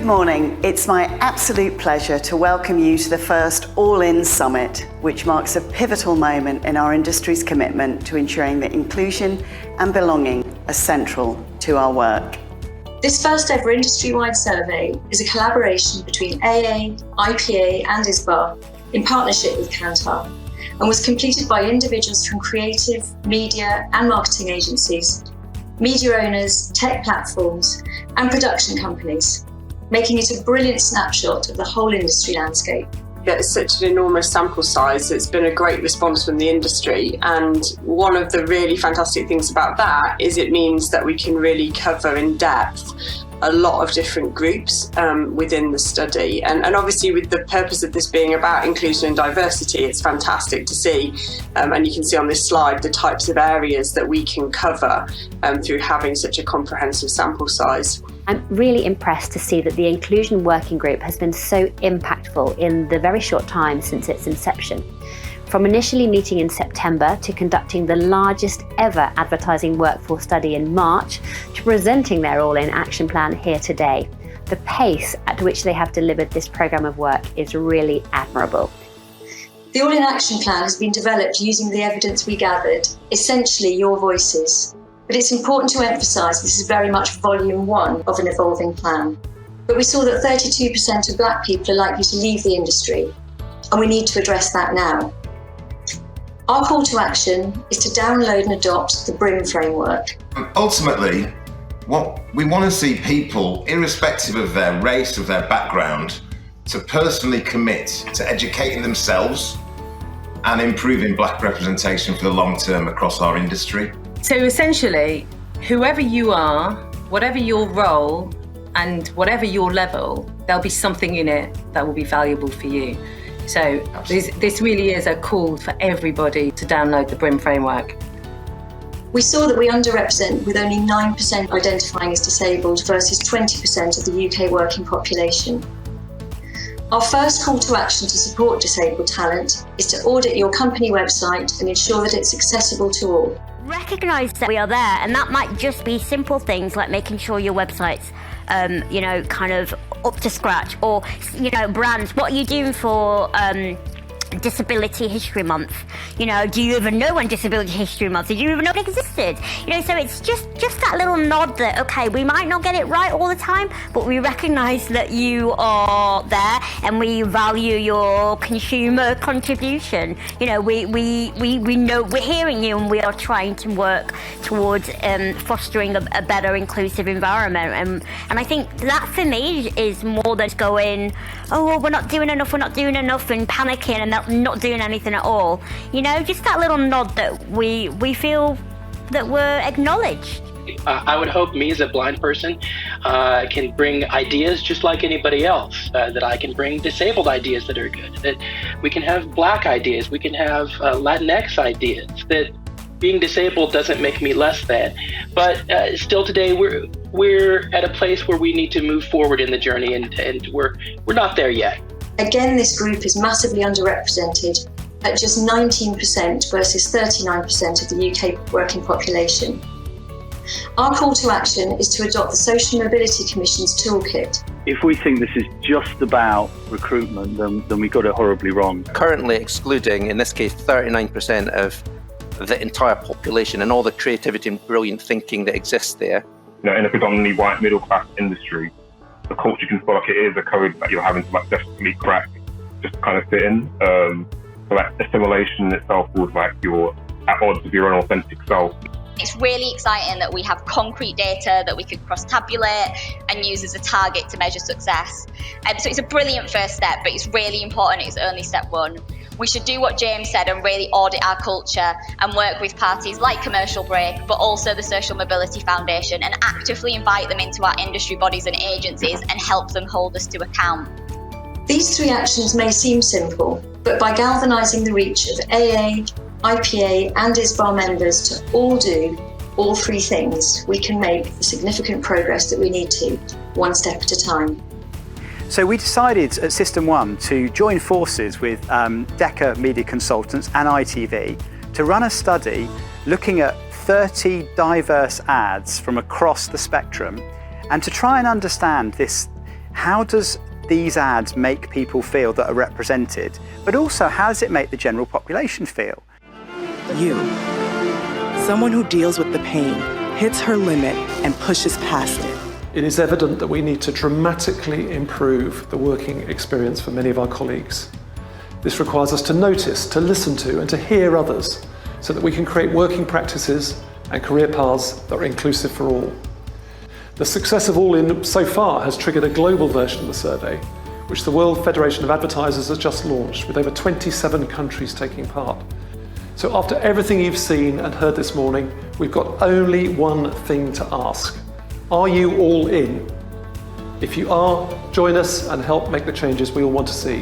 Good morning. It's my absolute pleasure to welcome you to the first All In Summit, which marks a pivotal moment in our industry's commitment to ensuring that inclusion and belonging are central to our work. This first ever industry-wide survey is a collaboration between AA, IPA and ISBA in partnership with Kantar, and was completed by individuals from creative, media and marketing agencies, media owners, tech platforms and production companies, making it a brilliant snapshot of the whole industry landscape. It's such an enormous sample size. It's been a great response from the industry, and one of the really fantastic things about that is it means that we can really cover in depth a lot of different groups within the study. And obviously with the purpose of this being about inclusion and diversity, it's fantastic to see, and you can see on this slide, the types of areas that we can cover through having such a comprehensive sample size. I'm really impressed to see that the Inclusion Working Group has been so impactful in the very short time since its inception. From initially meeting in September to conducting the largest ever advertising workforce study in March to presenting their All In action plan here today. The pace at which they have delivered this programme of work is really admirable. The All In action plan has been developed using the evidence we gathered, essentially your voices. But it's important to emphasise this is very much volume one of an evolving plan. But we saw that 32% of Black people are likely to leave the industry, and we need to address that now. Our call to action is to download and adopt the BRIM framework. Ultimately, what we want to see people, irrespective of their race, of their background, to personally commit to educating themselves and improving Black representation for the long term across our industry. So essentially, whoever you are, whatever your role and whatever your level, there'll be something in it that will be valuable for you. So this really is a call for everybody to download the BRIM framework. We saw that we underrepresent with only 9% identifying as disabled versus 20% of the UK working population. Our first call to action to support disabled talent is to audit your company website and ensure that it's accessible to all. Recognise that we are there, and that might just be simple things like making sure your website's kind of up to scratch, or brands, what are you doing for Disability History Month? Do you even know when Disability History Month is? Do you even know it existed? So it's just that little nod that, okay, we might not get it right all the time, but we recognise that you are there and we value your consumer contribution. We know we're hearing you, and we are trying to work towards fostering a better inclusive environment. And I think that for me is more than going, oh, well, we're not doing enough, and panicking and not doing anything at all. Just that little nod that we feel that we're acknowledged. I would hope me as a blind person can bring ideas just like anybody else, that I can bring disabled ideas that are good, that we can have Black ideas, we can have Latinx ideas, that being disabled doesn't make me less than. But still today we're at a place where we need to move forward in the journey, and we're not there yet. Again, this group is massively underrepresented at just 19% versus 39% of the UK working population. Our call to action is to adopt the Social Mobility Commission's toolkit. If we think this is just about recruitment, then we got it horribly wrong. Currently excluding, in this case, 39% of the entire population and all the creativity and brilliant thinking that exists there. In a predominantly white middle class industry, the culture can feel like it is a code that you're having to desperately crack just to kind of fit in. So assimilation itself feels like you're at odds with your own authentic self. It's really exciting that we have concrete data that we could cross-tabulate and use as a target to measure success. So it's a brilliant first step, but it's really important it's only step one. We should do what James said and really audit our culture and work with parties like Commercial Break, but also the Social Mobility Foundation, and actively invite them into our industry bodies and agencies and help them hold us to account. These three actions may seem simple, but by galvanising the reach of AA, IPA and ISBA members to all do all three things, we can make the significant progress that we need to, one step at a time. So we decided at System 1 to join forces with Decca Media Consultants and ITV to run a study looking at 30 diverse ads from across the spectrum, and to try and understand this How does these ads make people feel that are represented? But also, how does it make the general population feel? You, someone who deals with the pain, hits her limit and pushes past it. It is evident that we need to dramatically improve the working experience for many of our colleagues. This requires us to notice, to listen to, and to hear others so that we can create working practices and career paths that are inclusive for all. The success of All In so far has triggered a global version of the survey, which the World Federation of Advertisers has just launched, with over 27 countries taking part. So after everything you've seen and heard this morning, we've got only one thing to ask. Are you all in? If you are, join us and help make the changes we all want to see.